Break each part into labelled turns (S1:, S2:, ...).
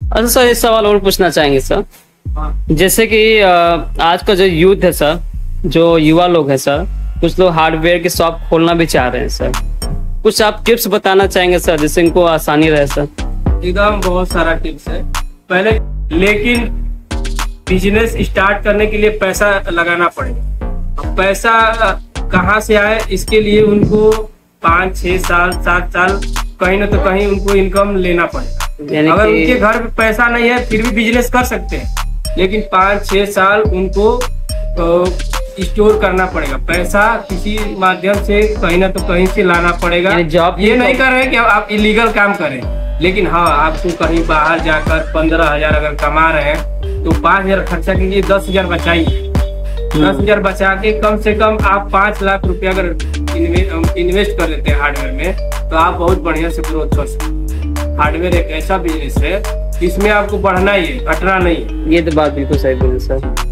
S1: अच्छा सर, एक सवाल और पूछना चाहेंगे सर। जैसे कि आज का जो यूथ है सर, जो युवा लोग हैं सर, कुछ लोग हार्डवेयर की शॉप खोलना भी चाह रहे हैं सर, कुछ आप टिप्स बताना चाहेंगे सर जिससे इनको आसानी रहे सर?
S2: एकदम बहुत सारा टिप्स है पहले, लेकिन बिजनेस स्टार्ट करने के लिए पैसा लगाना पड़ेगा। अब पैसा कहाँ से आए, इसके लिए उनको 5, 6 साल 7 साल कहीं ना तो कहीं उनको इनकम लेना पड़ेगा। अगर उनके घर में पैसा नहीं है फिर भी बिजनेस कर सकते हैं, लेकिन 5-6 साल उनको स्टोर करना पड़ेगा। पैसा किसी माध्यम से कहीं ना तो कहीं से लाना पड़ेगा।
S1: जॉब
S2: ये नहीं कर रहे कि आप इलीगल काम करें, लेकिन हाँ आपको कहीं बाहर जाकर 15,000 अगर कमा रहे हैं तो 5,000 खर्चा कीजिए, 10,000 बचाइए। 10,000 बचा के कम से कम आप 5 लाख रुपया अगर इन्वेस्ट कर देते हैं हार्डवेयर में, तो आप बहुत बढ़िया से ग्रोथ कर सकते हैं। हार्डवेयर एक ऐसा बिजनेस है इसमें आपको बढ़ना ही है, घटना नहीं।
S1: ये तो बात बिल्कुल सही बोली सर।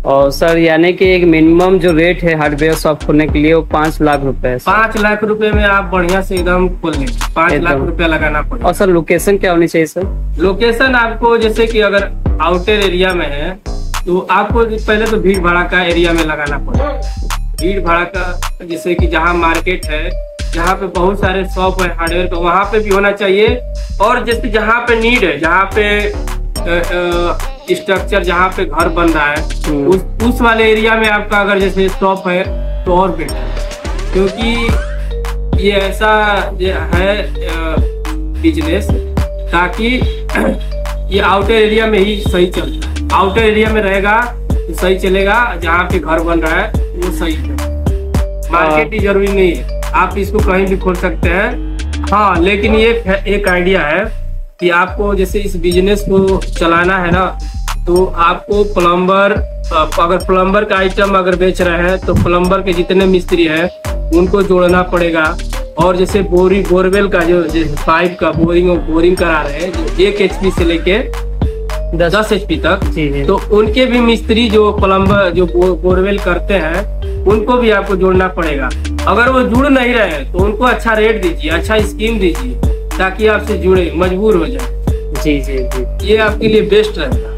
S1: और सर यानी कि एक मिनिमम जो रेट है हार्डवेयर शॉप खोलने के लिए वो 5 लाख रुपए है।
S2: 5 लाख रुपए में आप बढ़िया से एकदम खोल लें, 5 लाख रुपया लगाना पड़ेगा।
S1: और सर लोकेशन क्या होनी चाहिए सर?
S2: लोकेशन आपको जैसे कि अगर आउटर एरिया में है तो आपको पहले तो भीड़ भड़का एरिया में लगाना पड़ेगा। भीड़ भड़का जैसे कि जहाँ मार्केट है, जहाँ पे बहुत सारे शॉप है हार्डवेयर का, वहाँ पे भी होना चाहिए। और जैसे जहाँ पे नीड है, जहाँ पे स्ट्रक्चर, जहाँ पे घर बन रहा है, उस वाले एरिया में आपका अगर जैसे शॉप है तो और बेटर, क्योंकि ये ऐसा है बिजनेस ताकि ये आउटर एरिया में ही सही चलता है। आउटर एरिया में रहेगा तो सही चलेगा, जहाँ पे घर बन रहा है वो सही है। मार्केट ही जरूरी नहीं है, आप इसको कहीं भी खोल सकते हैं। हाँ, लेकिन ये एक आइडिया है कि आपको जैसे इस बिजनेस को चलाना है ना, तो आपको प्लम्बर, अगर प्लम्बर का आइटम अगर बेच रहे हैं तो प्लम्बर के जितने मिस्त्री हैं उनको जोड़ना पड़ेगा। और जैसे बोरवेल का जो पाइप का बोरिंग करा रहे हैं, जो 1 HP से लेके 10 HP तक, तो उनके भी मिस्त्री जो प्लम्बर जो बोरवेल करते हैं उनको भी आपको जोड़ना पड़ेगा। अगर वो जुड़ नहीं रहे तो उनको अच्छा रेट दीजिए, अच्छा स्कीम दीजिए, ताकि आपसे जुड़े, मजबूर हो जाए।
S1: जी जी जी,
S2: ये आपके लिए बेस्ट रहेगा।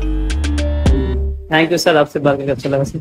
S1: थैंक यू सर, आपसे बात करके अच्छा लगा सर।